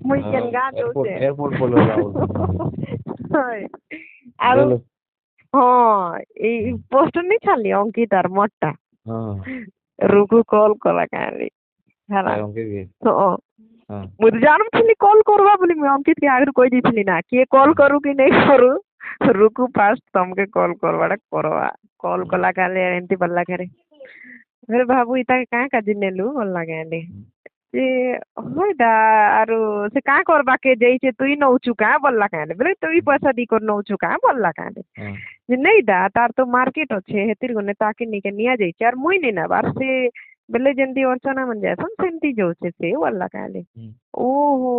ମୁଇଁ କେନ୍ ଗାଁ ଦଉଛେ ଏୟାରପୋର୍ଟ ପଳେଇଲା ଆଉ ହଁ ଏଇ ପୋଷ୍ଟ ନେଇ ଛାଡଲି ଅଙ୍କିତାର ମଠଟା ରୁକୁ କଲ୍ କଲା କାଁଲି ହେଲା ହଁ ମୁଁ ତ ଜାଣୁଥିଲି କଲ୍ କରବା ବୋଲି ମୁଇଁ ଅଙ୍କିତକେ ଆଗରୁ କହିଦେଇଥିଲି ନା କିଏ କଲ୍ କରୁ କି ନାଇଁ କରୁ ରୁକୁ ଫାଷ୍ଟ ତମକେ କଲ୍ କରବାଟା କରବା କଲ୍ କଲା କାଲେ ଏମିତି ବଲ୍ଲା କାରେ ଫେର ଭାବୁ ଇତାକେ କାଁ କାଜି ନେଲୁ ବଲ୍ଲା କାଁଲି ଯେ ହଇଟା ଆରୁ ସେ କାଁ କରବା କେ ଯାଇଛେ ତୁଇ ନଉଛୁ କାଁ ବଲ୍ଲା କାଁଲେ ବୋଲେ ତୁଇ ପଇସା ଦି କରି ନଉଛୁ କାଁ ବଲ୍ଲା କାଁଲେ ଯେ ନେଇଟା ତାର ତ ମାର୍କେଟ ଅଛେ ହେତିର୍ ଗନେ ତାକେ ନିକେ ନିଆଯାଇଛେ ଆର୍ ମୁଇଁ ନେଇ ନେବାର ସେ ବେଲେ ଯେମିତି ଅର୍ଚ୍ଚନା ମାନେ ଯାଏସନ୍ ସେମିତି ଯାଉଛେ ସେ ବଲ୍ଲା କାଁଲେ ଓହୋ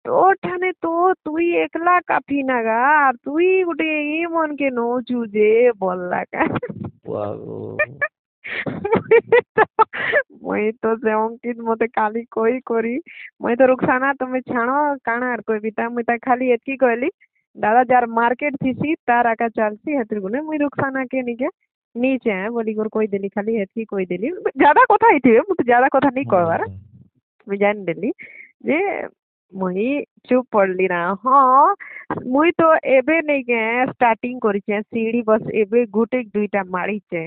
ତୋ ଠାନେ ତ ତୁଇ ଏକଲା କାଫି ନାଗା ଆର୍ ତୁଇ ଗୋଟେ ଇ ମନକେ ନଉଛୁ ଯେ ବଲ୍ଲା କାଁ ମୁଇଁ ତ ସେ ଅଙ୍କିତ ମତେ କାଲି କହି କରି ମୁଇଁ ତ ରୁଖସାନା ତମେ ଛାଣ କାଣା ଆର୍ କହିବି ତା ମୁଇଁ ତା ଖାଲି ଏତ୍କି କହିଲି ଦାଦା ଯାର ମାର୍କେଟ ଥିସି ତାର ଆକା ଚାଲସି ହେତିର୍ ଗୁନେ ମୁଇଁ ରୁଖସାନା କେ ନିକେ नीचे बोली कर କହିଦେଲି ଖାଲି ହେତିକି କହିଦେଲି ज्यादा କଥା ହେଇଥିବେ ମୁଁ ତ ज्यादा କଥା नहीं कहवार मुझे जान देली जे मुई चुप पड़ली ना हाँ मुई तो एबे नहीं के स्टार्टिंग करिछे सीढ़ी बस एबे गुटे दुईटा मारिछे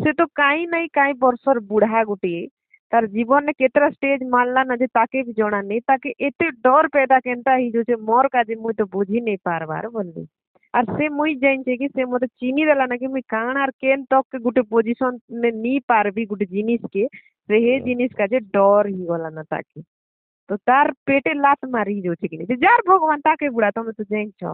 से तो काई नहीं काई वर्षर बुढ़ा गुटी तार जीवन ने केतरा स्टेज मारला ना जे ताके भी जणा नहीं ताके एते डर पैदा केनता ही जो मोर काजे मुई तो बुझी नहीं पारबार बोली आर से मुई जाइछे कि से मते चिनी देला ना कि मुई काण आर केन तक के गुटे पोजीशन ने नी पारबी गुटे जिनिस के से हे जिनिस का जे डर ही गला ना ताके तो तार पेटे लात मारी जाउछे कि जार भगवान ताके बुढ़ा तमे तो जाइछ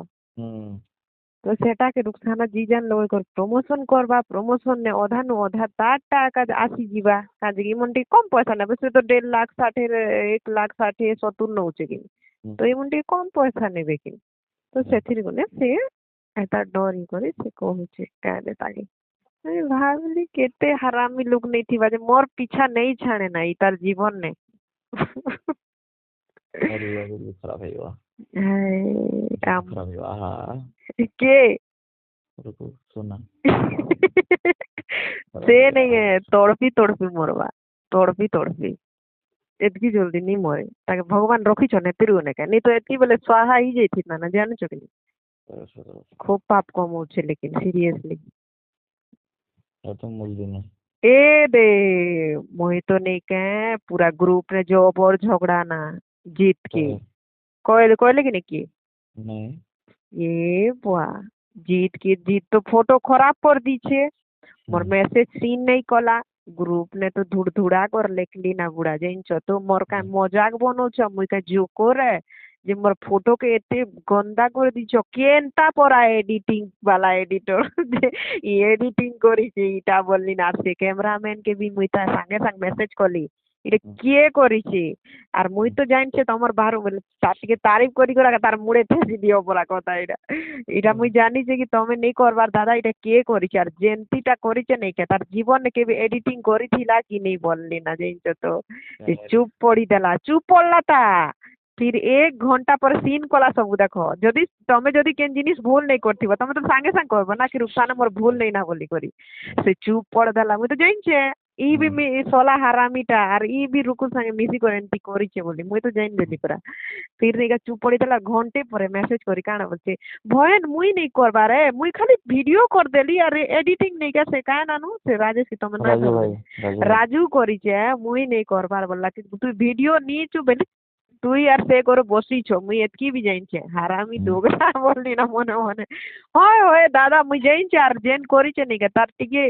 तो सेटा के रुखसाना जी जान लोग कर प्रमोशन करबा प्रमोशन ने अधा नु अधा ताटा का आसी जीवा काजगी मंटी कम पैसा नेबे से तो 1.5 लाख 60 1 लाख 60 70 नउछे कि तो ये मंटी कम पैसा नेबे कि तो सेथिर गने से एता डर ही करे से कहूचे काले तागे मैं भाबली केते हरामी लोग नहीं थी बाजे मोर पीछा नहीं छाने ना इतार जीवन ने खराब है यो काम खराब है हां के सुना से नहीं है तड़पी मरवा तड़पी एतकी जल्दी नहीं मरे ताके भगवान रखी छ नेतिर गने का नहीं तो एतकी बेले स्वाहा ही जाई थी ना जान छ कि खूब पाप कम होचे लेकिन सीरियसली तो मुल दिन ए दे मोहि तो नहीं के पूरा ग्रुप ने जो और झगड़ा ना जीत के कोयले कि नहीं की नहीं ये बुआ जीत तो फोटो खराब कर दी छे मोर मैसेज सीन नहीं कला ग्रुप ने तो धुड़ा कर लेखली ना बुढ़ा जाइन छ तो मोर का मजाक बनो छ मुई का जोको रे जे मोर फोटो के एते गंदा कर दी छ केनता परा एडिटिंग वाला एडिटर ये एडिटिंग करी छे इटा बोलली ना से कैमरामैन के भी मुई ता संगे संग मैसेज कली इटे किए करी छे आर मुई तो जाइन छे तमर बाहर बोले ताके तारीफ करी करा तार मुड़े थेसी दियो बोला कथा इटा मुई जानी छे कि तमे नहीं करबार दादा इटा के करी छे आर जेंतीटा करी छे नहीं के तार जीवन के भी एडिटिंग करी थिला कि नहीं बोलली ना जाइन छे तो चुप पड़ी देला चुप पड़ला ता फिर 1 घंटा पर सीन कला सब देखो जदि तमे जदि केन जिनिस भूल नहीं करथिबो तमे तो संगे संग कहबो ना कि रुखसाना मोर भूल नहीं ना बोली करी से चुप पड़ देला मुई तो जाइन छे ई भी मी सोला हरामीटा आर ई भी रुकु संगे मिसी को एंटी करी छे बोली मुई तो जाइन देली पूरा फिर नहीं का चुप पड़ी देला घंटे पर मैसेज करी काना बोलछे भयन मुई नहीं करबा रे मुई खाली वीडियो कर देली अरे एडिटिंग नहीं का से का नानु से राजेश की तमे ना राजू करी छे मुई नहीं करबार बोलला कि तू वीडियो नी छु बेली তুই আর সে করে বসিছ মুই এতকি বি জাইনছে হারামি ডোগরা বললি না মনে মনে হয় হয় দাদা মুই জাইনছে আর জেন করিছে নিকে তার টিকে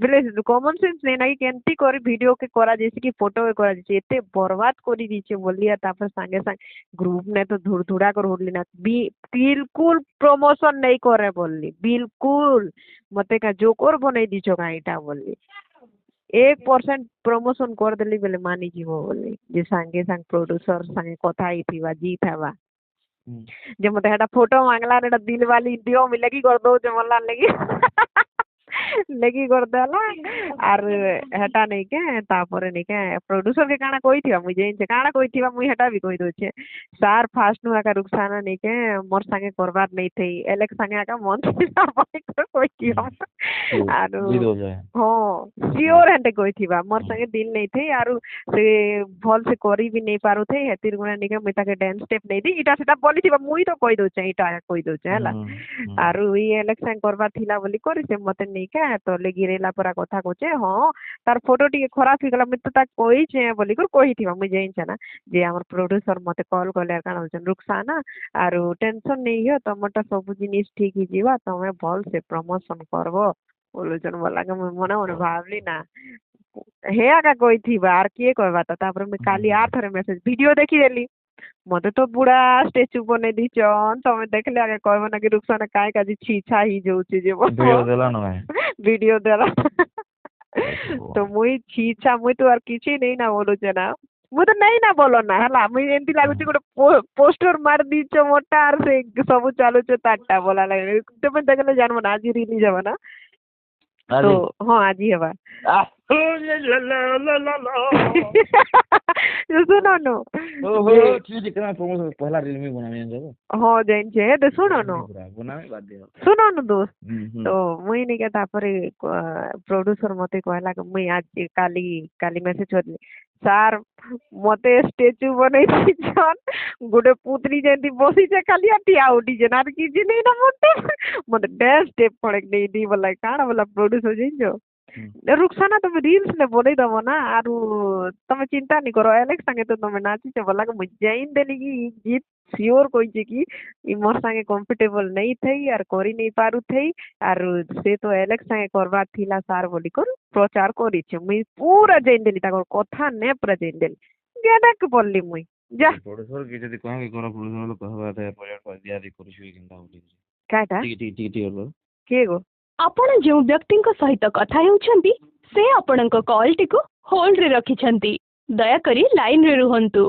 বলে কমন সেন্স নেই নাকি কেনতি করে ভিডিও কে করা যাইছে কি ফটো কে করা যাইছে এতে বরবাদ করি দিছে বললি আর তারপর সঙ্গে সঙ্গে গ্রুপ ने तो ধুড়া করে উঠলি না बिल्कुल प्रमोशन नहीं करे बोलली बिल्कुल मते का जोकर बनै दिछो काईटा बोलली 1% प्रमोशन कर देली बेले मानी जीवो बोली जे संगे संग प्रोड्यूसर संगे कथा ही थी जी था जे मते हटा फोटो मांगला रे दिल वाली दियो मिले की कर दो जे मला लगी लेगी करदेला आर हेटा नहीं के तापर नहीं के प्रोड्यूसर के काना कहिथिबा मुई जेन काना कहिथिबा मुई हेटा भी कहि दोचे सार फास्ट नु आका रुखसाना नहीं के मोर संगे करबार नहीं थई एलेक्स संगे आका मन थिला बाई कर कहिथिबा आर जिद हो जाए हाँ सियोर हेंटे कहिथिबा मोर संगे दिल नहीं थई आर से भल से करी भी नहीं पारो थे हेतिर गुना नहीं के मुई ताके डांस स्टेप नहीं दी इटा सेटा बोलिथिबा मुई तो कहि दोचे इटा कहि दोचे हला आरु ई इलेक्शन करबा थिला बोली करिसे मते नहीं के तो ले गिरेला परा कथा कोचे हां तार फोटो टिके खराब ही गला मैं तो ता कोई छे बोली कर कहिथिबा मुई जेइन छ ना जे हमर प्रोड्यूसर मते कॉल करले काना होचन रुखसाना आरु टेंशन नहीं हो तमटा सब जिनिस ठीक ही जीवा तमे भल से प्रमोशन करबो बोलुचन बोला के मने मने भावली ना हे आका कहिथिबा आर के कहबा तापर मैं काली आर थरे मेसेज वीडियो देखि देली मते तो बुढ़ा स्टेचू बने दीचन तमे देखले आगे कहबो ना कि रुखसाना काय काजी छीछा ही जोची जे वीडियो देला न वीडियो देला तो मुई छीछा मुई तो आर किछि नहीं ना बोलु छे ना मु तो नहीं ना बोलो ना हला मुई एंती लागु छी गोटे पोस्टर मार दीचो मोटा आर से सब चालू छ ताटा बोला लागे तमे देखले जानबो ना आज रिलीज हबा ना तो हाँ आज ही हवा सुनो नो पहला रील में बनावे जब हाँ जैन छे तो सुनो नो बनावे बाद दियो सुनो नो दोस्त तो मुई नहीं के तापरे प्रोड्यूसर मते कहला कि मुई आज काली काली मैसेज होतली सार मते स्टेचू बनै छन गोटे पुतली जेंती बसी छे खाली अटिया उठी जे नार की जे नहीं ना मते डांस स्टेप पड़े नहीं दी बोला काना बोला प्रोड्यूसर जेन जो रुखसाना तुम रील्स ने बोले दबो ना आरु तुम चिंता नहीं करो एलेक्स संगे तो तुम नाची छे बोला कि मुझे जाइन देली की गीत सियोर कोई छे कि ई मोर संगे कंफर्टेबल नहीं थई यार करी नहीं पारु थई आरु से तो एलेक्स संगे करबा थिला सार बोली कर प्रचार करी छे मुई पूरा जाइन देली ताकर कथा ने पूरा जाइन देली गेडक बोलली मुई जा प्रोड्यूसर के जदी कहा कि करा प्रोड्यूसर लोग कहबा दे प्रोजेक्ट पर दिया दी करछु किंदा बोली काटा टी होलो के गो आपण जो व्यक्ति सहित कथा हेउछंती से आपणक कॉल टिको होल्ड रे रखिछंती दया करी लाइन रे रुहंतु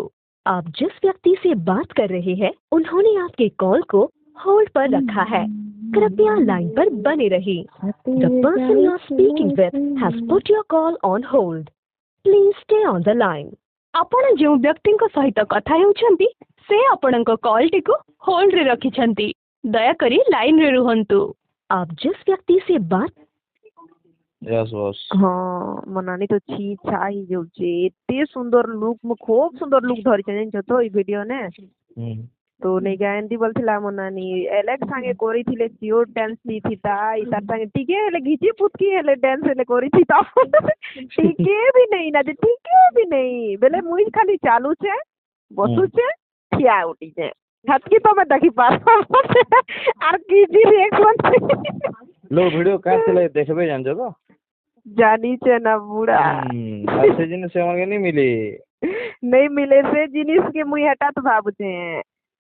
आप जिस व्यक्ति से बात कर रहे हैं उन्होंने आपके कॉल को होल्ड पर रखा है कृपया लाइन पर बने रहिए the person you are speaking with has put your call on hold please stay on the line आपण जो व्यक्ति सहित कथा हेउछंती से आपणक कॉल टिको होल्ड रे रखिछंती दया करी लाइन रे रुहंतु आप जिस व्यक्ति से बात यस बॉस हाँ मनानी तो छी छाई जोचे एते सुंदर लुक मु खूब सुंदर लुक धरि छ जन तो ई वीडियो ने तो नहीं गायंती बोलथिला मनानी एलेक्स संगे कोरी थिले सियोर डांस नी थिता ई तार संगे टिके हेले घिची पुतकी हेले डांस हेले कोरी थिता टिके भी नहीं ना टिके भी नहीं बेले मुई खाली चालू छे बसु छे ठिया उठी छे हतकी तो मैं देखी पार आर की जी रिएक्शन लो वीडियो का चले देखबे जान जो जानी छे ना बुढ़ा अच्छे जिनिस से हमके नहीं मिले से जिनिस के मुई हटा तो भाबुचे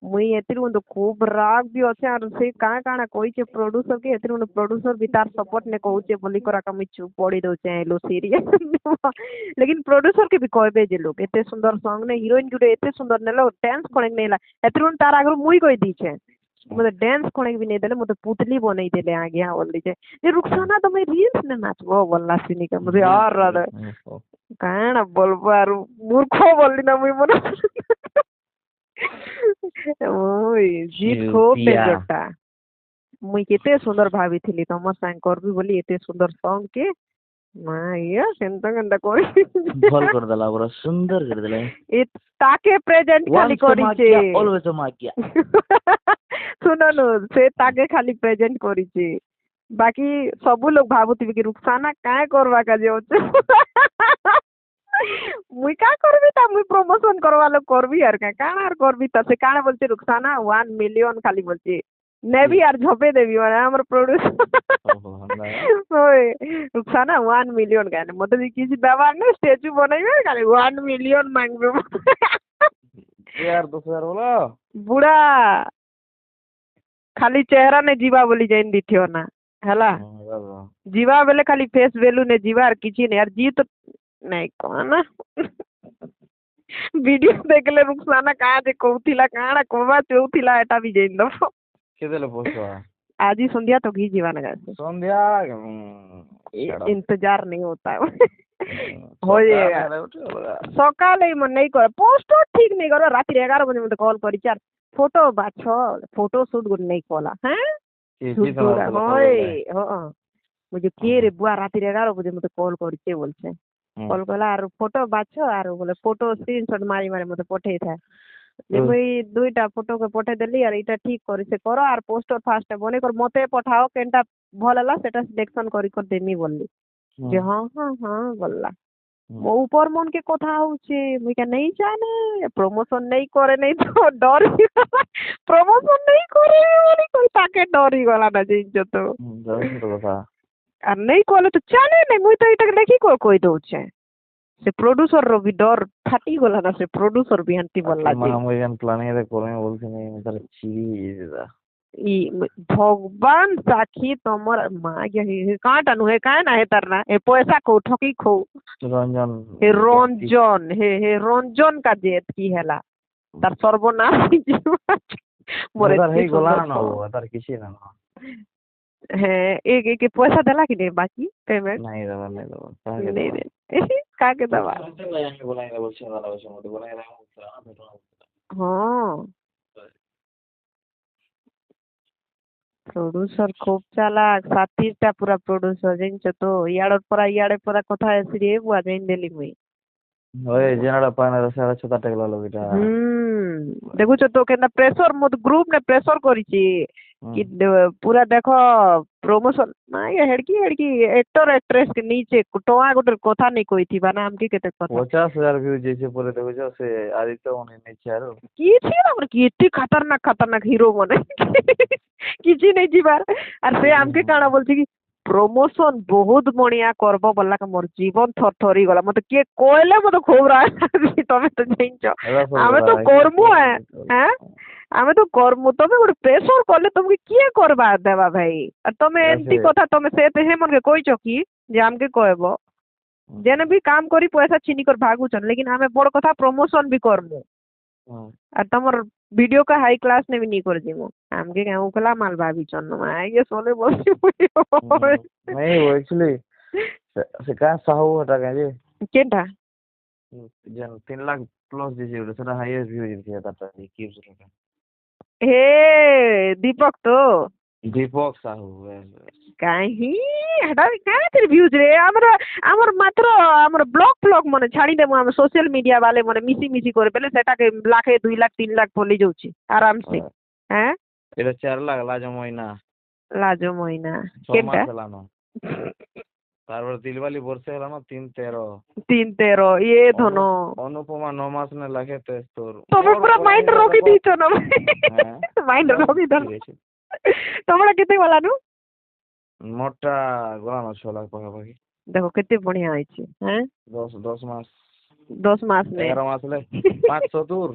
मुई एतिर तो खूब राग भी আছে আর সে কানা কানা কইছে প্রোড্यूसर के एतिर प्रोड्यूसर भी तार सपोर्ट ने कहउचे बोली करा का मुई चुप पड़ी दउचे लो सीरियस लेकिन प्रोड्यूसर के भी कहबे जे लोग एते सुंदर सॉन्ग ने हीरोइन गुडे एते सुंदर नेलो डांस कोने नेला एतिर तार आगर मुई कहि दी छे मतलब डांस कोने भी नहीं देले मतलब पुतली बनई देले आगे आ बोली छे ये रुखसाना तो मैं रील्स ने नाचबो बोलला सिनी के मुझे और रद काना बोलबो आर मूर्खो बोलली ना मुई मन ओय जीत खूब बेजटा मुई केते सुंदर भाभी थिली तमर संग करबी बोली एते सुंदर सॉन्ग के माया सेंता गंदा कोरी भल कर देला बड़ा सुंदर कर देला ए ताके प्रेजेंट खाली करी छे ऑलवेज माकिया सुनो नो से ताके खाली प्रेजेंट करी छे बाकी सब लोग भाबुथिबे कि रुखसाना काय करवा का जे मुई का करबी ता मुई प्रमोशन करवा लो करबी यार का काना यार करबी ता से काना बोलते रुखसाना 1 मिलियन खाली बोलते ने भी यार झपे देबी माने हमर प्रोड्यूसर ओए रुखसाना 1 मिलियन गाने मतलब किसी दवा ने स्टैचू बनाइबे खाली 1 मिलियन मांगबे यार 2000 बोला बुढ़ा खाली चेहरा ने जीवा बोली जाइन दिथियो ना हला जीवा बेले खाली फेस वैल्यू ने जीवा और किछि ने यार जी तो नहीं कोना वीडियो देखले रुखसाना का जे कहउथिला काना कोबा चौथिला एटा भी जेन दो केदेले पोस्टवा आज ही संध्या तो घी जीवा ना ସନ୍ଧ୍ୟା इंतजार नहीं होता है हो ସକାଳେ जाएगा ହେଲେ ଗୋଟେ ଅଲଗା। ସକାଳେ मन नहीं कर पोस्ट ठीक नहीं करो रात 11 बजे मते कॉल करी चार फोटो बाछ फोटो शूट गुड नहीं कोला हैं କିଛି ତ सुदूरा ନଥିଲା होय हो मुझे के रे बुआ रात 11 बजे मते कॉल करछे बोलछे ହୁଁ। कॉल कला आर फोटो बाछ आर बोले फोटो स्क्रीनशॉट मारी मारी मते पठेई था जे ହୁଁ। मुई दुईटा फोटो के पठे देली आर इटा ठीक करी से करो आर पोस्टर फास्ट बने कर मते पठाओ केनटा भल हला सेटा सिलेक्शन करी कर देमी बोलली जे हाँ हाँ हाँ बोलला वो ऊपर मन के कथा होचे मुई का नहीं जाने प्रमोशन नहीं करे नहीं तो डर प्रमोशन नहीं करे बोली कोई ताके डरी गला ना जिंजो तो ଯାଉଛି ତ କଥା। আর नहीं कहले तो चले नहीं मुई तो इटा देखी को कोई दउछे से प्रोड्यूसर रो भी डर फाटी गला ना से प्रोड्यूसर भी हंती बोलला जे ମୁଁ ଏଇନେ ପ୍ଲାନିଂ ରେ କରିମି ବୋଲଥିଲି ମୁଁ ତାର ଚିରି ହେଇଯାଇଥିଲା। ई भगवान साक्षी तमर माँ ये काटा नुहे काहे ना हे तरना ए पैसा को ठकी खो ରଞ୍ଜନ हे रंजन का जेत की हैला तार सर्वनाश मोरे ତାର ହେଇଗଲା ନା ହବ ତାର କିଛି ନା है एक पैसा देला कि नहीं बाकी पेमेंट ନାଇଁ ଦେବା ନାଇଁ ଦେବା नहीं दे का के दवा बोलाइ बोलছে দাদা বসে মতে बोलाइ हाँ प्रोड्यूसर खूब चालाक 37टा पूरा प्रोड्यूसर जिनच तो इयाड़े परा कथा एसी रे बुआ जाइन देली मुई ওই জেনারেল পায়না 6.5 টাকা লাগলো এটা দেখুছ তো কেনা প্রেসার মত গ্রুপ ने प्रेशर করিছি कि पूरा देखो प्रमोशन माय हेड़की एक्टर एक्ट्रेस के नीचे टोआ गोटे कथा नहीं कोई थी बना हमके केते कथा 50,000 व्यू जैसे बोले देखो से आदित्य उन्हें नीचे आरो की थी हमर की इतनी खतरनाक हीरो मने किछि नहीं जीवार और से हमके काना बोलछि कि प्रमोशन बहुत बढ़िया करब बोला का मोर जीवन थरथरी गला मते के कोइले मते खूब रा तमे तो जाइछ हमें तो करमु हैं हमें तो करमु तमे गोटे प्रेशर करले तुमके किए करबा देबा भाई और तमे एंती कथा तमे से ते हे मन के कोइछ की जे हमके कहबो जेने भी काम करी पैसा छिनी कर भागुचन लेकिन हमें बड़ कथा प्रमोशन भी करमु और तमर वीडियो का हाई क्लास ने भी नहीं कर दिमु हमके क्या उकला माल भाभी चन्न माय ये सोले बसी नहीं वो एक्चुअली से का साहू हटा के केटा जन 3 लाख प्लस दीजिए उधर से हाईएस्ट व्यू दिया था की हे दीपक तो दीपक साहू काहे हटा काहे तेरे व्यूज रे हमर मात्र हमर ब्लॉग मने छाड़ी देमु हम सोशल मीडिया वाले मने मिसी करे पहले सेटा के लाख 2 लाख 3 लाख बोली जाउची आराम से हैं एटा 4 लाख लाजो महीना केटा तारवर दिलवाली वर्षे होला ना 313 ये धनो अनुपमा 9 मास ने लाखे 23 तमे पूरा माइंड रोकी दीछो ना माइंड रोकी दन तमरा केते वाला नु मोटा गला ना 6 लाख पाखा पाखी देखो केते बढ़िया आइछि हैं 10 मास 10 मास ने 11 मास ले 500 दूर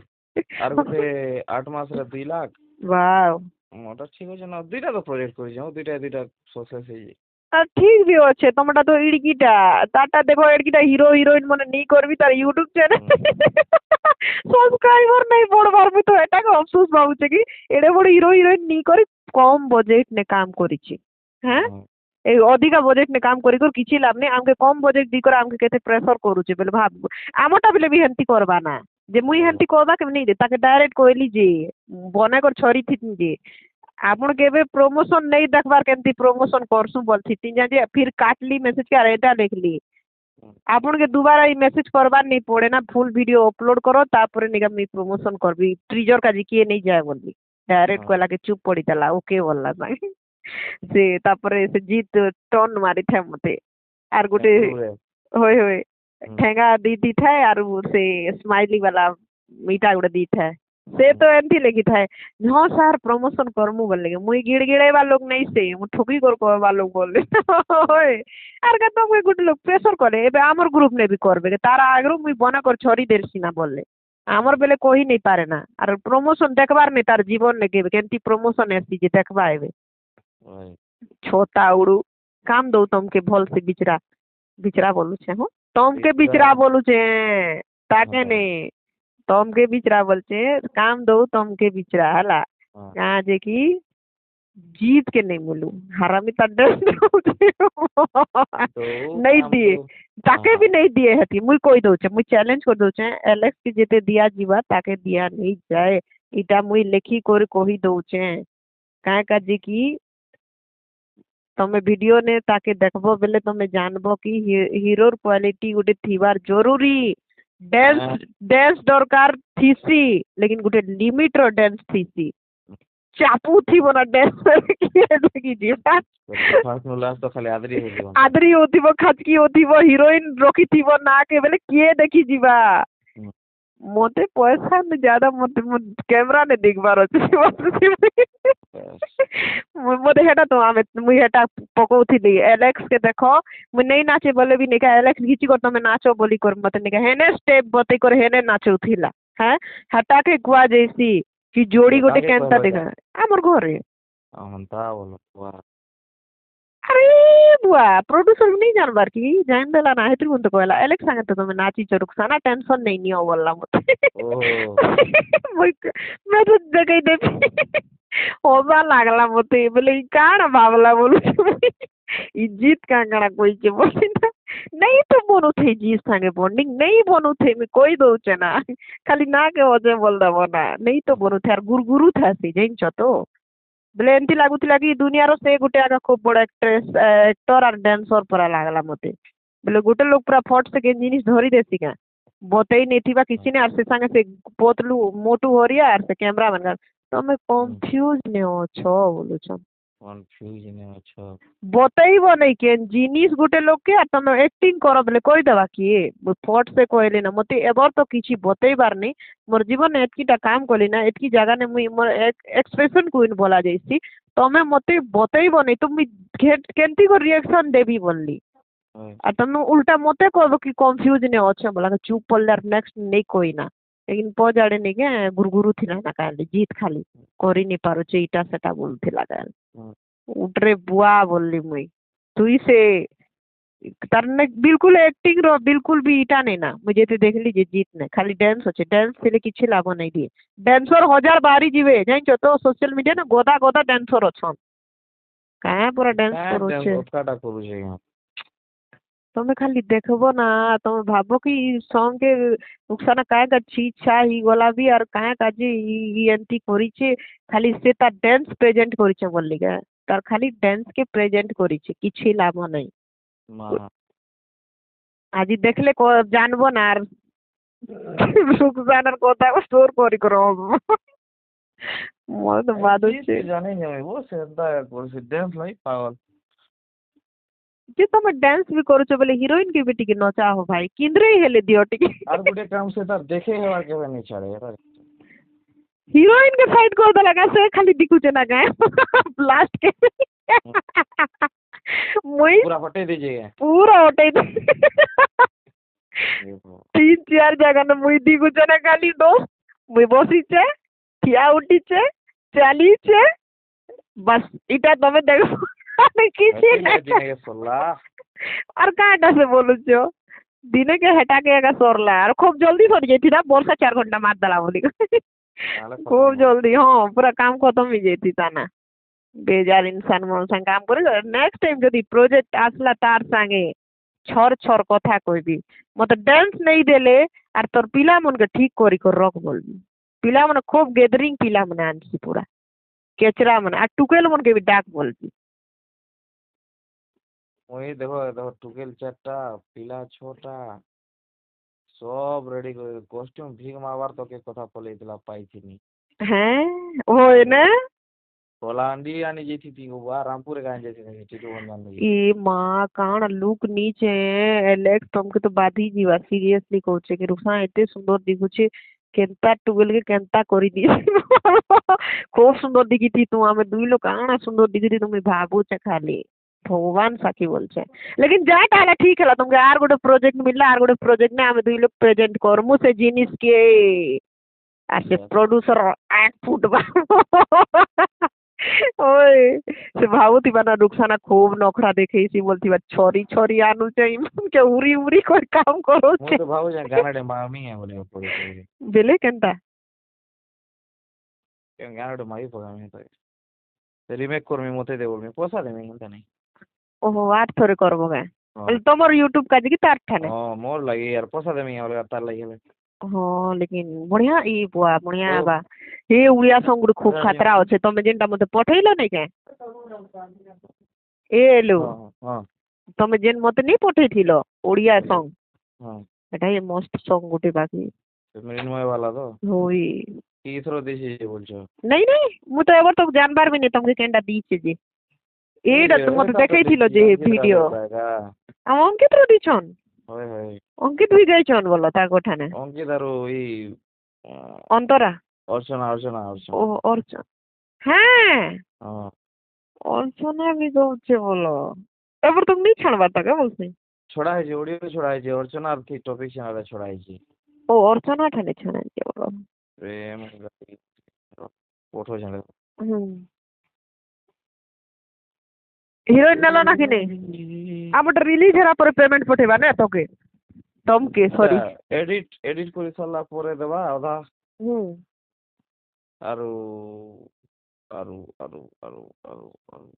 आर गुटे 8 मास रे 2 लाख वाओ मोटा ठीक हो ना दुईटा तो प्रोजेक्ट कर जाऊ दुईटा सक्सेस है ठीक भी अच्छे तमटा तो इड़कीटा ताटा देखो इड़कीटा हीरो हीरोइन मने नहीं करबी तार यूट्यूब चैनल सब्सक्राइबर नहीं बढ़बार भी तो एटा को अफसोस बाबूचे कि एडे बड़ हीरो हीरोइन नहीं करी कम बजट ने काम करिछि हैं ए अधिका बजट ने काम करी कर किछि लाभ नहीं हमके कम बजट दी कर हमके केते प्रेशर करूचे बेले भाब आमटा बेले भी हंती करबा ना जे मुई हंती करबा के नहीं दे ताके डायरेक्ट कहली जे बना कर छरी थी जे आपण केबे प्रमोशन नहीं देखबार केमती प्रमोशन करसु बोलथि तीन जे फिर काटली मैसेज के एटा लिखली आपण के दोबारा ई मैसेज करबार नहीं पड़े ना फुल वीडियो अपलोड करो तापर निगम मी प्रमोशन करबी ट्रिजर का जी किए नहीं जाए बोलली डायरेक्ट कहला के चुप पड़ी तला ओके बोलला भाई से तापर से जीत टर्न मारी थे मते आर गुटे होय ठेंगा दी था आर से स्माइली वाला मीठा गुटे दी था से तो एंती लेखी था हाँ सर प्रमोशन करमु बोल लगे मुई गिड़गिड़ेवा लोग नहीं से मु ठोकी कर कहबा लोग बोले होय आर का तो मुई गुटे लोग प्रेशर करे एबे हमर ग्रुप ने भी करबे तारा आगरो मुई बना कर छोड़ी देरसी ना बोले हमर बेले कोई नहीं पारे ना आर प्रमोशन देखबार नहीं तार जीवन ने के केंती प्रमोशन एसी जे देखबा एबे छोटा उड़ू काम दो तुमके भल से बिचरा बोलू छे हो तुमके बिचरा बोलू छे ताके ने तुमके बिचरा बोल छे काम दो तुमके बिचरा हला कहाँ जे की जीत के नहीं बोलू हरामी ता ड्रेस नहीं दिए ताके भी नहीं दिए हती मुई कोई दउचे मुई चैलेंज कर दउचे एलेक्स के जेते दिया जीवा ताके दिया नहीं जाए इटा मुई लेखी कर कही दउचे काहे काजी की तमे वीडियो ने ताके देखबो बेले तमे जानबो कि हीरोर क्वालिटी गुटे थिबार जरूरी डांस डांस दरकार थीसी लेकिन गुटे लिमिट रो डांस थीसी चापू थी ना डांस किए लगी जीवा फास्ट नो लास्ट तो खाली आदरी हो जीवन आदरी होथिबो खचकी होथिबो हीरोइन रखिथिबो ना के बेले किए देखी जीवा मोते पैसा न ज्यादा मोते कैमरा ने देखबार अछि मोते हेटा तो आमे मुई हेटा पकोउथिली एलेक्स के देखो मुई नहीं नाचे बोले भी नहीं का एलेक्स घिची कर तमे नाचो बोली कर मते नहीं का हेने स्टेप बते कर हेने नाचउथिला हैं हटा के गुआ जैसी कि जोड़ी गोटे केनता देखा हमर घरे अंता बोलो वाह अरे बुआ प्रोड्यूसर नहीं जानबार की जान देला ना हेतु तो कहला एलेक्स संगे तो तुम नाची रुखसाना टेंशन नहीं नियो बोलला मते मैं तो जगह दे होबा लागला मते बोले काण बाबला बोलू इज्जत कांगड़ा कोई के बोली ना नहीं तो बोनु थे जी संगे बॉन्डिंग नहीं बोनु थे मैं कोई दउचे ना खाली ना के वजह बोल दबो ना नहीं तो बोनु थे गुरगुरु था से जैन तो बोले एमती लागुला कि दुनिया से गोटे आगे खूब बड़ एक्टर और डांसर पूरा लागला मते बोले गोटे लोग पूरा फट से के जिनिस धरी देसी का बतई नहीं थी किसी ने से संगे से पोतलू मोटू होरिया और से कैमरा मन तो मैं कंफ्यूज ने छो बोलू छ कंफ्यूज ने अच्छा बतईबो नहीं के जिनिस गोटे लोग के तुम एक्टिंग करो बोले कोई देवा कि फट से कहले ना मते एबर तो किछि बतईबार नहीं मोर जीवन एतकीटा काम कली ना एतकी जगह ने मुई मोर एक्सप्रेशन क्वीन बोला जैसी तमे मते बतईबो नहीं तुम केंती को रिएक्शन देबी बोलली आ तुम उल्टा मते कहबो कि कंफ्यूज ने अच्छे बोला चुप पड़ले नेक्स्ट नहीं कोई ना लेकिन पजाड़े नहीं के गुरगुरु थिला ना काली जीत खाली करी नहीं पारो इटा सेटा बोलथिला काली उठरे बुआ बोलली मुई तुई से तरने बिल्कुल एक्टिंग रो बिल्कुल भी इटा नहीं ना मुझे तो देख लीजिए जीत ने खाली डांस होचे डांस से किछि लाभ नहीं दिए डांसर हजार बारी जीवे जानिछो तो सोशल मीडिया ना गोदा गोदा डांसर अछन काहे पूरा डांस करोचे काटा करूचे यहाँ तमे खाली देखबो ना तमे भाबो कि सॉन्ग के नुकसान काय का चीज छा ही गला भी और काय का जे ई एंती करिचे खाली से ता डांस प्रेजेंट करिचे बोलली का तार खाली डांस के प्रेजेंट करिचे किछि लाभ नहीं आज देखले को जानबो ना আর রুকসানার কথা স্টোর করি করো মোর তো বাদ হচ্ছে জানি না ও সেটা করছে ডান্স লাই পাগল যে তুমি ডান্স भी করছো বলে হিরোইন के बेटी के नचा हो भाई किंद्रे हेले दियो टिके আর গুটে কাম से तार देखे हेवार के नहीं छाड़े यार हिरोइन के साइड कर दे लगा से खाली दिखुचे ना गए लास्ट के मुई पूरा हटे दीजिए पूरा हटे 3-4 जगह ने मुई दिखुचे ना खाली दो मुई बसीचे ठिया उठीचे चालीचे बस इटा तमे देखो किसी दिने सोला और काटा से बोलू छो दिने के हटा के एगा सोरला और खूब जल्दी सर गई थी ना वर्षा 4 घंटा मार दला बोली खूब जल्दी हाँ पूरा काम खत्म ही जाती था ना बेजार इंसान मन संग काम करे नेक्स्ट टाइम जदी प्रोजेक्ट आसला तार संगे छर छर कथा कहबी मत डांस नहीं देले और तोर पिला मन के ठीक करी कर रख बोलबी पिला मन खूब गैदरिंग पिला मन आनसी पूरा केचरा मन आ टुकेल मन के भी डाक बोलबी ওই দেখো দেখো টুকেল চারটা পিলা ছোটা সব রেডি করে কস্টিউম ভিগ মারবার তোকে কথা বলেইছিলা পাইছিনি হ্যাঁ ওই না कोलांडी आनी जेथी थी वो रामपुर का जेथी थी टीटू बंदन में ए माँ कान लुक नीचे एलेक्स तुमके तो बात ही जीवा सीरियसली कहूचे कि रुखसा एते सुंदर दिखुचे केंता टुगेल के केंता करी दी खूब सुंदर दिखी थी तू हमें दुई लोग काना सुंदर दिखी थी तुम्हें भाबुचे खाली भगवान साकी बोलছে लेकिन जा ताला ठीक है तुमके आर गोटे प्रोजेक्ट मिलला आर गोटे प्रोजेक्ट ने हमें दुई लोग प्रेजेंट करमु से जिनिस के আর সে প্রোডিউসার এক ফুট ওই সে ভাবুথিবা না রুকসানা খুব নখরা দেখেছি বলতিবা ছরি ছরি আনু চাই কে উড়ি উড়ি করে কাম করছে ମୁଁ ତ ଭାବୁଛି ଗାନାଟେ ମାମି ହେ ବୋଲି ପଡିଛି ବେଲେ କେନ୍ତା ଗାନାଟେ ମାଇ ପଗାମି ତ ରିମେକ୍ କରମି ମତେ ଦେ ବୋଲମି ପଇସା ଦେମି ହେନ୍ତା ନାଇଁ ଓହୋ ଆର୍ ଥରେ କରବ କାଁ ହଁ ବୋଲେ ତମର ୟୁଟ୍ୟୁବ କାଜି କି ତାର ଠାନେ ହଁ ମୋର୍ ଲାଗି यार ପଇସା ଦେମି ଅଲଗା ତାର ଲାଗି ହେଲେ ହଁ ଲେକିନ ବଢିଆ ଇ ବୁଆ ବଢିଆ ଓ ବା हे उड़िया सॉन्ग गुटे खूब ପୁରା खतरा ଯେମିତି अच्छे तमे जेनटा मते पठेइलो नै के ए लो ହଁ ହଁ तमे जेन मते नहीं पठेइथिलो उड़िया सॉन्ग ହଁ एटा ये मस्त सॉन्ग गुटे बाकी ସେ ମୃଣ୍ମୟ ବାଲା ତ होई କି ଏଥର ଦେଇଛି ଯେ ବୋଲଛ नहीं नहीं मु तो एबर तक जानबार भी नहीं तुमके केनटा दीचे जे एडा तुम मते ଏଟା ତ देखैथिलो ଦେଇଛି जे ଅଙ୍କିତ वीडियो ରାଉତ ଏକା आ अंकित रो दिछन ହଏ ହଏ अंकित भी जाइछन बोला ता गोठाने ଅଙ୍କିତ ଆରୁ ଇ अंतरा ଅର୍ଚ୍ଚନା ଅର୍ଚ୍ଚନା ଅର୍ଚ୍ଚନା ओ और हाँ ହଁ अर्चना भी दौचे बोलो एबर तुम नहीं छाड़बा ता के बोलसे ଛଡା ହେଇଛି ଓଡିଓ ଛଡା ହେଇଛି ଅର୍ଚ୍ଚନା ଆର ଠିକ ଟପିକ ଚ୍ୟାନେଲ ଛଡା ହେଇଛି ओ अर्चना ठाने छाड़ा जे बोलो ପ୍ରେମ ପଠଉ ଚ୍ୟାନେଲ हीरोइन नेलो ना कि नहीं आ मटे रिलीज हेरा पर पेमेंट पठेबा ने तोके तमके सॉरी ଏଡିଟ କରି ସାରିଲା ପରେ ଦେବା ଅଧା ଆରୁ ଆରୁ ଆରୁ ଆରୁ ଆରୁ ଆରୁ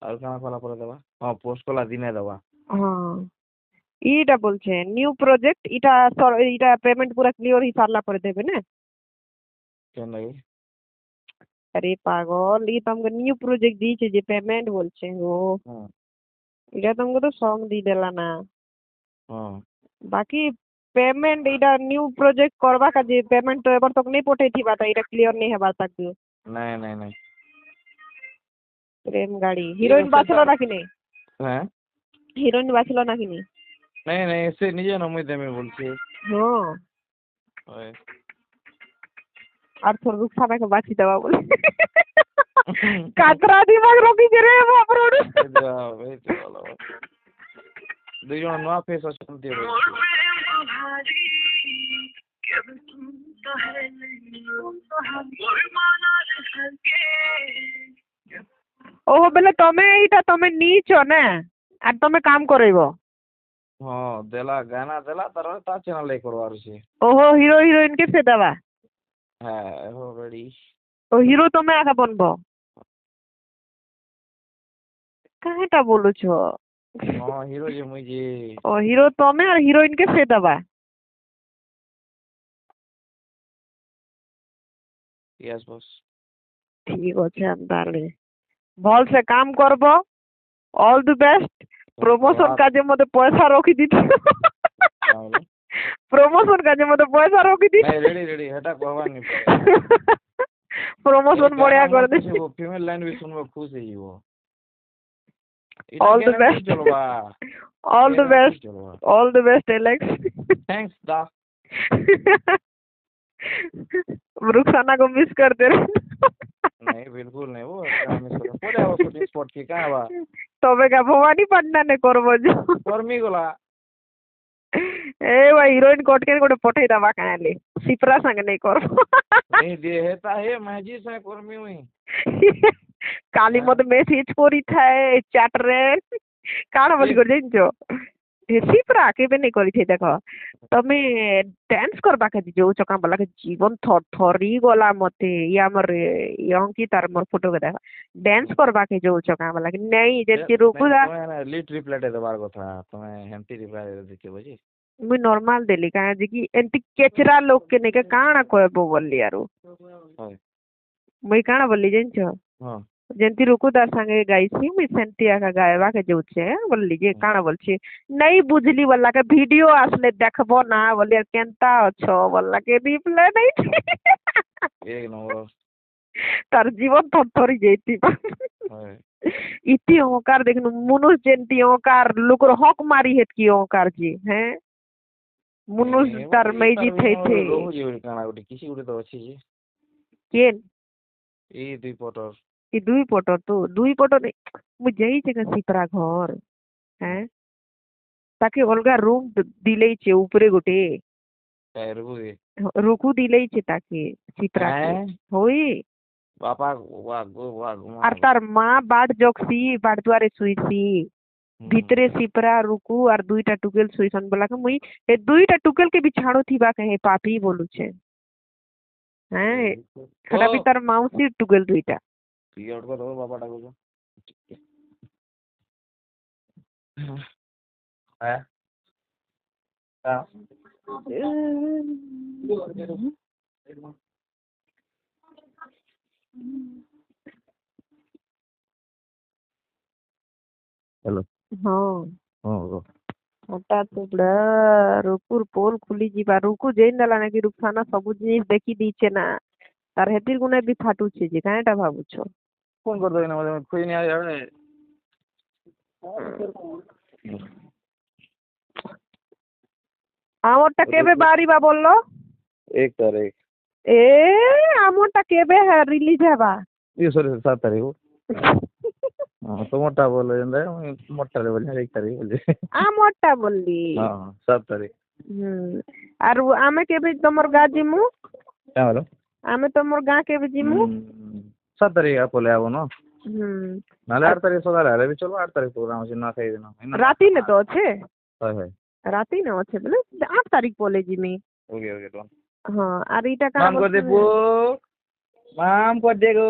ଆରୁ କାଣା କଲା ପରେ ଦେବା ହଁ ପୋଷ୍ଟ କଲା ଦିନେ ଦେବା हाँ इटा बोलछे न्यू प्रोजेक्ट इटा पेमेंट पूरा क्लियर ही सारला पर देबे ने କେନ୍ ଲାଗି अरे पागल ये तुमको न्यू प्रोजेक्ट दीचे जे पेमेंट बोलछे हो ହଁ इटा तुमको तो सॉन्ग दी देला ना ହଁ बाकी पेमेंट इटा न्यू प्रोजेक्ट करबा का जे पेमेंट तो एबर तक नहीं पठेइथिबा ता इटा क्लियर नहीं हेबा तक ନାଇଁ ନାଇଁ ନାଇଁ प्रेम गाड़ी हीरोइन बाछलो ना कि नहीं হ্যাঁ हीरोइन बाछलो ना कि नहीं ନାଇଁ ନାଇଁ ସେ ନିଜେ ନ ମୁଇଁ ଦେମି ବୋଲଛି हाँ ହଏ और थोड़ा रुखसाना के बाछी दवा बोले कातरा दिमाग रखी जे रे बाप रे ଦୁଇ ଜଣ ନୂଆ ଫେସ୍ ଅଛନ୍ତି ଏବେ। ओहो बेले तमे एटा तमे नीचो ना आर तमे काम करेबो ହଁ ଦେଲା ଗାନା ଦେଲା ତାର ତା ଚ୍ୟାନେଲ ରେ କରବାର ଅଛି ओहो हीरो हीरोइन के से दवा হ্যাঁ হো রেডি ओ हीरो तमे आका बनबो काहेटा बोलु छो ହଁ ହିରୋ ଯେ ମୁଇଁ ଯେ ओ हीरो तमे और हीरोइन के से दवा यस बॉस ठीक अच्छे अंताले भल से काम करबो ऑल द बेस्ट प्रमोशन काजे मते पैसा रखी दीथि प्रमोशन काजे मते पैसा रखी दी नहीं रेडी रेडी हेटा कहबा नहीं पड़े प्रमोशन बढ़िया कर दे फीमेल लाइन भी सुनबो खुश है जीवो all the best all the best Alex thanks दा रुखसाना को मिस करते रहे नहीं बिल्कुल नहीं वो मिस कर बोले वो शूटिंग स्पॉट की कहां बा तबे का भवानी पटना ने करबो जो कर्मी गोला ए भाई हीरोइन कोट के गोटे पठै दबा काले सिपरा संग नहीं करबो नहीं दे हेता हे मैजी से कर्मी हुई काली मत मैसेज करी थाए चैट रे काण बोली कर जइनजो सिपरा केबे नहीं करी थे देखो तमे डांस करबा के जो चका बोला के जीवन थरी गला मते या हमर यंकी तार मोर फोटो के देखा डांस करबा के जो चका बोला कि नहीं जेती रुकुदा लीट रिप्लाई देबार कथा तमे हेंती रिप्लाई देके बजी मुई नॉर्मल देली का जे कि एंटी केचरा लोग के नहीं के काणा कहबो बोली यारो मुई काणा बोली जइनछो हां जेंती रुकुदार संगे गाइसी मुई सेंती आका गायबा के जोचे बोलली जे काणा बोलछी नहीं बुझली बोला के वीडियो आसले देखबो ना बोलिए केनता अछो बोला के रिप्लाई नहीं एक नंबर तार जीवन थरी जेती इति ओकार देखनु मनुष्य जेंती ओकार लोकर हक मारी हेत की ओकार जी हैं मनुष्य तार मैजी थे रोहु जे काणा गोटी किसी गोटी तो अछि जे केन ए दुई पटर ई दुई पटर तो दुई पटर नहीं मु जई जगह सिपरा घर हैं ताके अलगा रूम दिले छे ऊपरे गोटे रुकु दिले छे ताके सिपरा होई बापा वाग आर तार माँ बाट जगसी बाट द्वारे सुईसी भीतरे सिपरा रुकु और दुईटा टुकेल सुईसन बोला के मुई ए दुईटा टुकेल के बिछाड़ो थीबा कहे पापी बोलु छे हैं खटा भी तार माउसी टुकेल दुईटा ପିରିୟଡ଼ କରିଦେବ ବାପା ଡାକୁଛ ଆଁ हेलो हाँ हाँ हठात ପୁରା ରୁକୁର ପୋଲ ଖୁଲି ଯିବା ରୁକୁ ଯେନ୍ ଦେଲା ନା କି ରୁଖାନା ସବୁ ଜିନିଷ ଦେଖି ଦେଇଛେ ନା ତାର ହେତିର ଗୁନେ ବି ଫାଟୁଛି ଯେ କାଁଟା ଭାବୁଛ फोन कर दो ना मुझे कोई नहीं आया है ଆମରଟା କେବେ ବାହାରିବା ବୋଲଲ 1 तारीख ଏ ଆମରଟା କେବେ ରିଲିଜ ହେବା ये सॉरी 7 तारीख को हाँ तो मोटा बोल रहे हैं मोटा ले बोले 1 तारीख बोले ଆମରଟା ବୋଲଲି हाँ 7 तारीख ଆରୁ ଆମେ କେବେ ତମର ଗାଁ ଯିମୁ क्या बोलो ଆମେ ତମର ଗାଁ କେବେ ଯିମୁ 7 तारीख आप बोले आओ ना ହୁଁ नाले 8 तारीख सदा रहे भी चलो 8 तारीख प्रोग्राम है ना खाई देना ରାତି ନେ ତ ଅଛେ हाय ରାତି ନେ ଅଛେ ବୋଲେ 8 ତାରିଖ ପଲେ ଯିମି ओके डन ହଁ ଆର ଏଇଟା କାଣା माम कर दे पो माम कर दे गो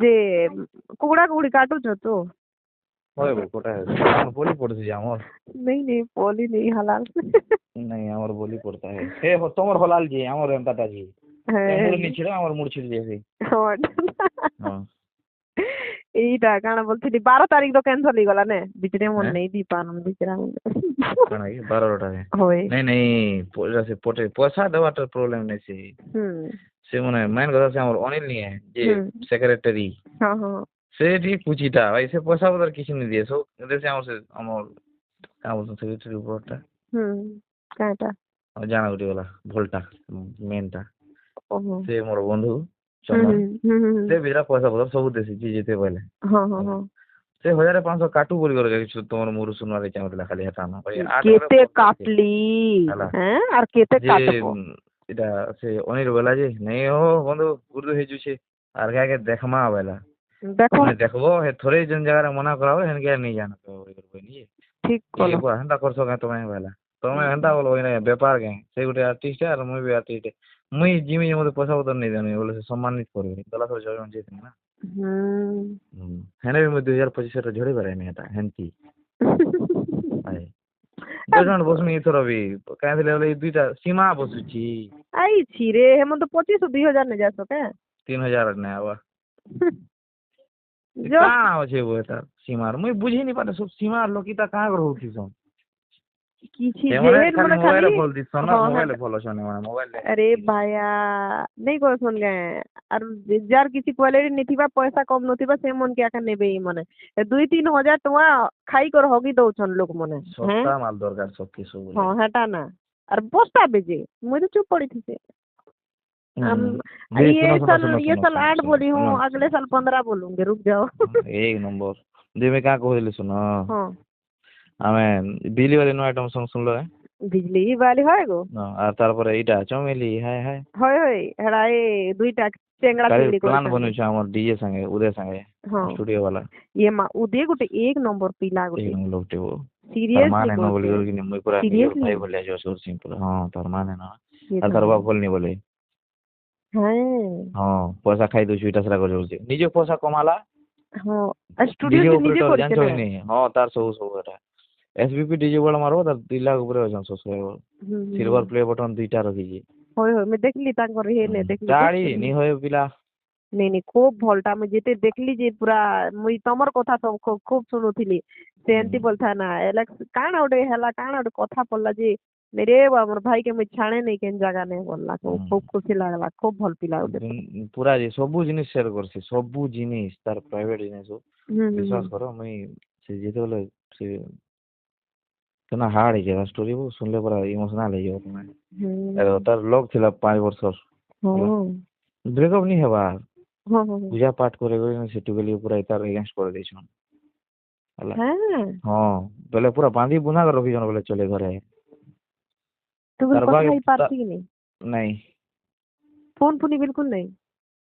ଯେ କୁକୁଡ଼ା କୁକୁଡ଼ି କାଟୁଛ ତ होय भाई कोटा है हम बोली पड़ती है हमर नहीं नहीं पली नहीं हलाल नहीं हमर बोली पड़ता है हे हो तमर हलाल जी हमर एंताटा जी हमर नी छिड़ा हमर मुड़ छिड़ जैसे हां এইটা কাଣା বলছিলি 12 তারিখ তো ক্যান্সেল হই গলা নে বিচরে মন নেই দি পানম বিচরা काना ये 12 है होय नहीं नहीं पोरा से पोटे पैसा देवाटर प्रॉब्लम नहीं से माने मेन কথা से हमर अनिल नहीं है जे सेक्रेटरी हां हां से ठीक पूछीटा भाई से पैसा बदर किछ नहीं दिए सो जैसे हमर का बोलते सेक्रेटरी ऊपरटा काटा जाना गुटी वाला भोल्टा मेनटा ओहो से मोर बंधु चमन से बिरा पैसा बदर सब देसी जी जेते बोले हां हां हां से 1500 काटू बोली कर जाई तमर मुरु सुनवा रे चाहतला खाली हटा ना भाई केते काटली हैं और केते काटबो इटा से अनिल बोला जे नहीं हो बंधु गुरु हे जुछे आर के देखमा आवेला देखो देखबो हे थोड़े जन जगह रे मना कराओ हेन के नहीं जाना तो कोई नहीं ठीक कोला को हंदा करसो का तमे वाला तमे हंदा बोलो इन व्यापार के से गुटे आर्टिस्ट है और मुई भी आर्टिस्ट है मुई जिमी मते पैसा उतर नहीं देनी बोले से सम्मानित करबे गला तो जयन जेत ना हेने भी मुई 2025 रे झड़े बारे में हेता हेंती आए दोजन बसमी इथरो भी काहे दिले बोले दुईटा सीमा बसुची आई छी रे हम तो 25 2000 ने जा सके 3000 ने आवा जो कहाँ अच्छे वो था सीमार मुई बुझी नहीं पाते सब सीमार लोग इता कहाँ कर होती सो किछि एमने जेन खाली मन मोबाइल खाली बोल दी सोना मोबाइल फॉलो छने माने मोबाइल अरे भाया नहीं कर सुन गए और जार किसी क्वालिटी नहीं थीबा पैसा कम नथिबा से मन के आका नेबे मने 2-3 हजार टका खाई कर होगी दउछन लोग मने सस्ता माल दरकार सब के सब हां हटा ना और बस्ता बेजे मुई तो चुप पड़ी थी से ये साल 8 बोली हूँ अगले साल 15 बोलूंगी रुक जाओ एक नंबर दे में का कहले सुनो हां हमें बिजली वाले नो आइटम सॉन्ग सुन लो है बिजली वाली है गो आ तार पर एटा चमेली है होय होय हेडा ए दुईटा चेंगड़ा चिंगड़ी को प्लान बनु छ हमर डीजे संगे उदय संगे स्टूडियो वाला ये मा उदय गुटे एक नंबर पिला गुटे एक नंबर लोगटे वो सीरियसली माने न बोली और कि मुई पूरा भाई बोले जो सुर सिंपल हां तार माने ना आ तार बाप बोलनी बोले हां पैसा खाई दो छुईटा सरा कर जोर निजे पैसा कमाला हां स्टूडियो से निजे कर जान नहीं हां तार सब एटा एसबीपी डीजे वाला मारो तार 2 लाख ऊपर अजन सब्सक्राइबर सिल्वर प्ले बटन दुईटा रखी जी होय होय मैं देखली तांकर हे ने देखली गाड़ी नहीं होय पिला नहीं नहीं खूब भलटा मैं जेते देखली जे पूरा मुई तमर कथा सब खूब सुनुथिली सेंती बोलथा ना एलेक्स काना ओडे हला काना ओडे कथा पल्ला जे मेरे हमर भाई के मैं छाणे नहीं केन जगह नहीं बोलला खूब खुशी लागला खूब भल पिला ओडे पूरा जे सब जिनिस शेयर करसी सब जिनिस तार प्राइवेट जिनिस विश्वास करो मैं से जेते बोले से तना हार्ड है जेरा स्टोरी वो सुनले बड़ा इमोशनल है तुम्हें तार लोग थिला 5 वर्ष ब्रेकअप नहीं हेबा पूजा पाठ करे गए सेटु गेली पूरा इतार अगेंस्ट कर देछन हां पहले पूरा बांधी बुना कर रखी जन बोले चले घरे तो बिल्कुल नहीं पाती नहीं फोन पुनी बिल्कुल नहीं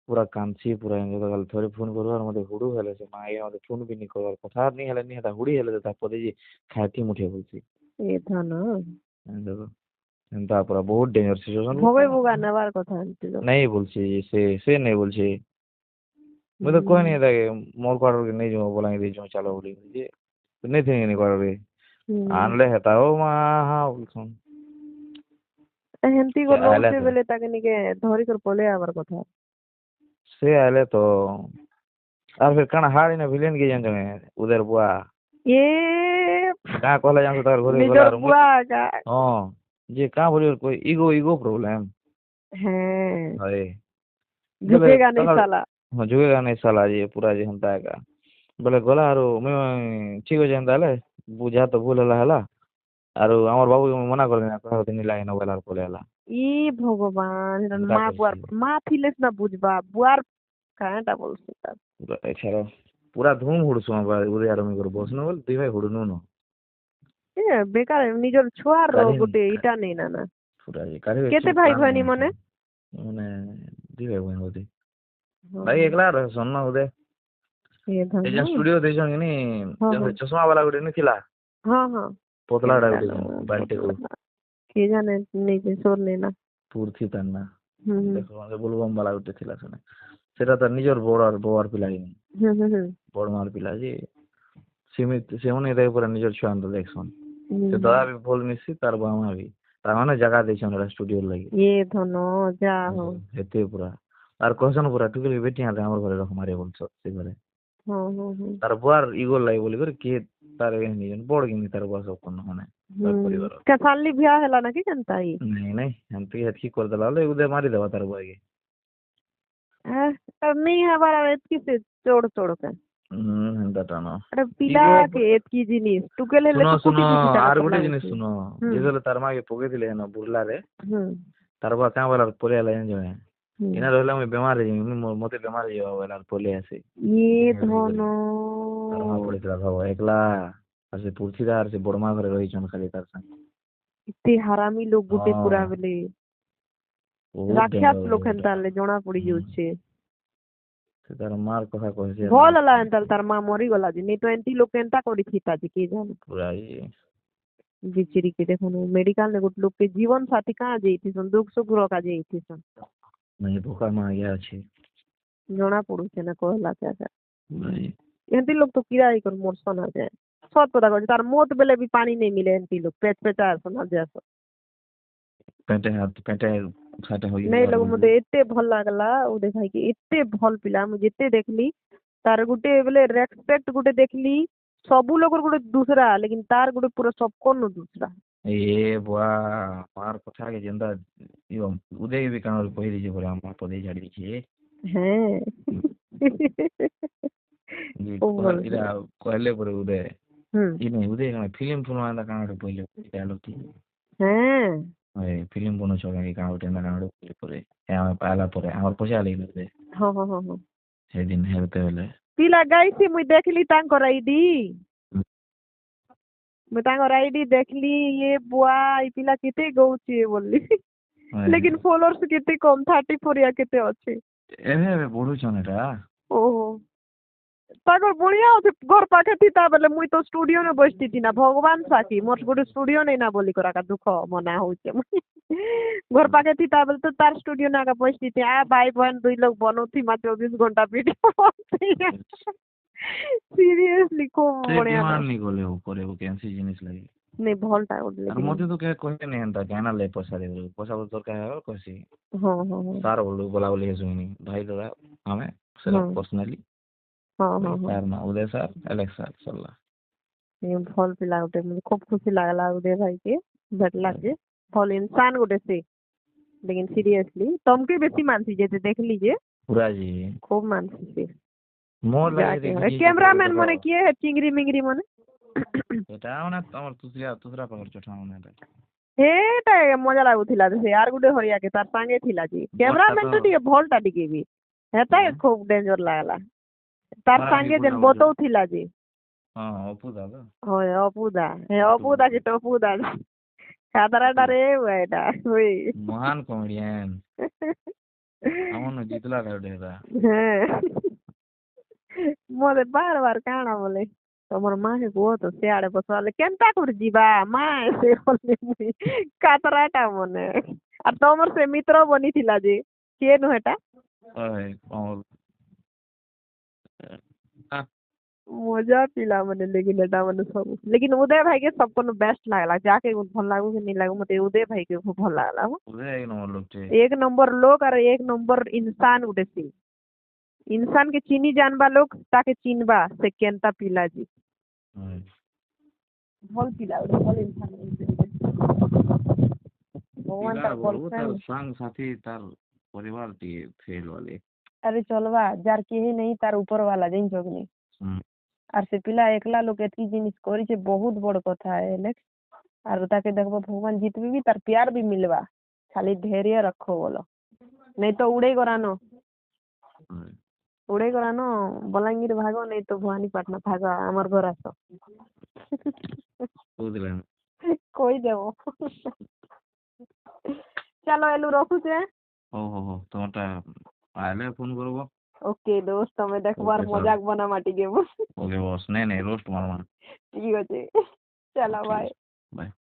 पूरा कांची पूरा एंगे तो थोड़े फोन करवार मते हुडू हेले से माए मते फोन भी नहीं करवार कथा नहीं हेले नहीं था हुडी हेले ता पदे जी खाती मुठे बोलसी ए था ना देखो एंता पूरा बहुत डेंजर सिचुएशन होवे बोगा नवार कथा नहीं बोलसी से नहीं बोलसी मुझे तो कोई नहीं था कि मोर क्वार्टर के नहीं जो बोला दे जो चलो बोली जे नहीं थे नहीं क्वार्टर के आनले हेता ओ मा हाँ बोलछन ହେନ୍ତି ସେ କରି ଆଇଲେ ରହୁଛେ ତ ବେଲେ ତାକେ ନିକେ ଧରି କରି ପଳେଇ ଆବାର କଥା। ସେ ଆଇଲେ ତ আর ফির কানা হাড়ি না ভিলেন কি জানছ উদের বুয়া ଏ কা কলে জানছ তার ঘরে গলা ନିଜର আর ବୁଆ ଏକା ହଁ ଯେ କା ବୋଲି কই ইগো প্রবলেম হ্যাঁ হয় বলে झुकेगा नहीं তাঙ্গার साला। ହଁ जुगेगा नहीं साला जे पूरा जे हंता का बोले गला आरो मैं ठीक हो जान ताले बुझा तो भूल होला आरो हमर बाबू मना करले ना कह दिन लाइन बोला बोले हला ଇ ଭଗବାନ ଏଟା ଏନ୍ତା ମା ବୁଆର କରିଛି ମା ଥିଲେ ସିନା ବୁଝବା ବୁଆର କାଁଟା ବୋଲୁଛୁ ତାର पूरा एछारो पूरा धूम हुडसु उदे आरो मी कर बसनो बोल दुई भाई हुडनु न ଏ ବେକାର ନିଜର ଛୁଆର କାଲି ଗୋଟେ ଏଇଟା ନେଇ ନା ନା पूरा ये काहे କେତେ ଭାଇ ଭଉଣୀ ମନେ ମାନେ ଦୁଇ ଭାଇ ଭଉଣୀ ବୋଧେ ହଁ, ଭାଇ एकला रह सन्न उदे ଏ ए ଧନ जे स्टूडियो देछन कि नी ହଁ, जे ହଁ। चश्मा वाला गुटे नी थिला ହଁ ହଁ पतला डा କେନ୍ତା गुटे बाल्टी को କିଏ ଜାନେ ନିଜେ ସୋର ନେଇ ନା पूर्ति तन्ना ହୁଁ ହୁଁ देखो बोलबम वाला गुटे थिला सने सेटा त निजर बोर पिला कि ହୁଁ ହୁଁ ହୁଁ बड़ मार पिला जे सीमित से उन्हें दे पूरा निजर छुआन तो देखसन ହୁଁ। ସେ ଦାଦା ବି ଭଲ ମିଶି ତାର ବାମା ବି ତାମାନେ ଜାଗା ଦେଇଛନ୍ ଏଟା ଷ୍ଟୁଡିଓ ଲାଗି ଏ ଧନ ଯା ହଉ ଏତେ ପୁରା ତାର କହିସନ ପୁରା ଟୁକେଲି ବେଟି ହାତେ ଆମର ଘରେ ରଖ ମାରେ ବୋଲଛ ସେ ଘରେ ହଁ ହଁ ହଁ ତାର ବୁଆର ଇଗୋ ଲାଗି ବୋଲି କରି କିଏ ତାର ନିଜନ ବଡ କିନି ତାର ବୁଆ ସବୁ କନ ମାନେ ତାର ପରିବାର କେସାଲି ବିହା ହେଲା ନା କି କେନ୍ତା ଇ ନାଇଁ ଏମତି ହେତକି କରିଦେଲା ବୋଲେ ଉଦୟ ମାରିଦେବା ତାର ବୁଆକେ नहीं हमारा एतकी से चोड़ चोड़ के ହେନ୍ତା ଟାଣ अरे पिला के एतकी जिनिस तू के ले ଶୁଣ तो ଶୁଣ कुटी कुटी ଆର तरह ଗୋଟେ पड़ला ଜିନିଷ ଶୁଣ ଯେତେବେଳେ ତାର ମାକେ ପକେଇଥିଲେ ହେନ ବୁର୍ଲାରେ ତାର ବୁଆ କାଁ ବୋଲା ପଳେଇ ଆଇଲା ଜାଣିଛ ଇନା ରହିଲା ମୁଇଁ ବେମାର ହେଇଯିବି ମତେ ବେମାର ହେଇଯିବ ବୋଲା ପଳେଇ ଆସି ये धन ତାର ମା ପଡିଥିଲା ଭାବ ଏକଲା ଆଉ ସେ ପୁର୍ଥିଦାର ସେ ବଡମା ଘରେ ରହିଛନ୍ ଖାଲି ତାର ସାଙ୍ଗେ इतने हरामी लोग गुटे हाँ। पूरा बेले ବହୁତ राक्षस danger लोग ବହୁତ हेन्ता ले जोना पड़ी जाउछे ସେ ତାର ମାର କଥା କହିଛି भल हला हेन्ता तार मां मरी गला जी नहीं तो एंती लोग केन्ता करी थीता जी के जाने ପୁରା ଇଏ बिचिरी के देखो मेडिकल ने गुट लोग के जीवन साथी कहाँ जेइथि सन दुख सुख रका जेइथि सन ନାଇଁ ଭୋକା ମାଗିଆ ଅଛି जोना पड़ुछे ना कहला क्या ପୁରା ଇଏ एंती लोग तो किराए कर मोर सना जाए सत पता कर तार मोत बेले भी पानी नहीं मिले एंती लोग पेट पेटा सना जाए पेंटे साटे होई नहीं लोग मुझे एते भल लागला ओ देखाई कि एते भल पिला मुझे एते देखली तार गुटे बेले रेस्पेक्ट गुटे देखली सबू लोग गुटे दूसरा लेकिन तार गुटे पूरा सबको न दूसरा ଏ ବୁଆ ମାର କଥା କେ ଯେନ୍ତା ଇଏ ଉଦୟ ବି କାଣ କହି ଦେଇଛି ପରେ ଆମ ପଦେଇ ଛାଡ଼ି ଦେଇଛି हैं ओ बोल ଇଟା କହିଲେ ପରେ ଉଦୟ हम्म ଇ ନାଇଁ ଉଦୟ କାଣ ଫିଲ୍ମ ଫୁଲ୍ମ ଏନ୍ତା କାଣ ଗୋଟେ କହିଲେ ଡାଇଲଗ ଟି हैं ଫିଲ୍ମ ବନଉଛ କାହିଁ କାଣ ଗୋଟେ ଏନ୍ତା କାଣ ଗୋଟେ କହିଲେ ପରେ ଆମେ ପାଇଲା ପରେ ଆମର ପଇସା ଲାଗିଲା ଉଦୟ हाँ हाँ हाँ हाँ ସେଦିନ ହେତେ ବେଲେ पिला गाइसी मुई देखली तांकर आईडी मैं तांकर आईडी देखली ये बुआ ई पिला केते गौची बोलली लेकिन फॉलोअर्स केते कम 34 या केते अछि ଏବେ ଏବେ ବଢୁଛନ୍ ଏଟା ओहो तागर बढ़िया होते घर पाखे थी ता बेले मुई तो स्टूडियो में बसती थी ना भगवान साकी मोर गोटे स्टूडियो नहीं ना बोली करा का दुख मना होचे घर पाखे थी ता बेले तो तार स्टूडियो ना का बसती थी आ भाई बहन दुई लोग बनो थी मा 24 घंटा वीडियो सीरियसली को बढ़िया डिमांड नहीं गले ऊपर वो कैंसी जिनिस लगी नहीं भलटा আর उडले মতে তো কে কইতে নেই এন্তা কেনা লে পয়সা দেব পয়সা বল দরকার হয় কইছি हां हां সার বলু বলা বলি হেসুনি ভাই দাদা আমি সেটা हाँ। पर्सनली हां हां স্যার না উদয় স্যার এলেক্স স্যার চললা ये भल पिला उठे मुझे खूब खुशी लागला उदय भाई के भेटला के भल इंसान उठे से लेकिन सीरियसली तुमके बेसी मानसी जेते देख लीजिए পুরা জি खूब मानसी से মোর লাগে कैमरामैन मने किए है चिंगरी मिंगरी मने এটা মানে তোমার তুসরা পাগল চটা মানে हेटा मजा लागुथिला से यार गुटे हरिया के तार संगे थिला जी कैमरामैन तो टिके भलटा टिके भी हेता खूब डेंजर लागला तार संगे जेन बतौथिला जी হ্যাঁ অপু দাদা होय अपुदा हे अपुदा की तो अपुदा खादराटा रे वेटा होय মহান কমেডিয়ান আমন জিতলা কাউডেরা मोरे बार बार काना बोले तमर माँ के को तो सियाड़े बसवाले केनता कर जीवा माँ से बोले मुई कातराटा मने आ तमर से मित्र बनी थिला जी के नु हेटा ओए कमल मजा पिला मने लेकिन एटा मने सब लेकिन उदय भाई के सबको बेस्ट लागला जाके भल लागू कि नहीं लागू मते उदय भाई के खूब भल लागला हो। उदय एक नंबर लोग थे। एक नंबर लोग और एक नंबर इंसान उड़े से इंसान के चीनी जानबा लोग ताके चिनबा से केनता पिला जी हम्म। भल पिला उड़े भल इंसान भगवान पिला तार बोलबो तार गर्लफ्रेंड संग साथी तार परिवार टी फेल वाले। अरे चलवा जार केही नहीं तार ऊपर वाला जइन जोगनी आर से पिला एकला लोग एतकी जिनिस करी छे बहुत बड़ कथा है ले आर ताके देखबो भगवान जीतबी भी तार प्यार भी मिलवा खाली धैर्य रखो बोलो नहीं तो उड़े गरानो बलांगीर भागो नहीं तो भवानीपाटना भागो आमर घर आस बुझले कोई देवो चलो एलु रखू छे हो तोटा आले फोन करबो। ओके दोस्त तमे देखबार ओके, सर। मजाक बना माटी गेबो ओके बॉस नहीं रोस्ट मारवा। ठीक আছে चलो बाय। बाय।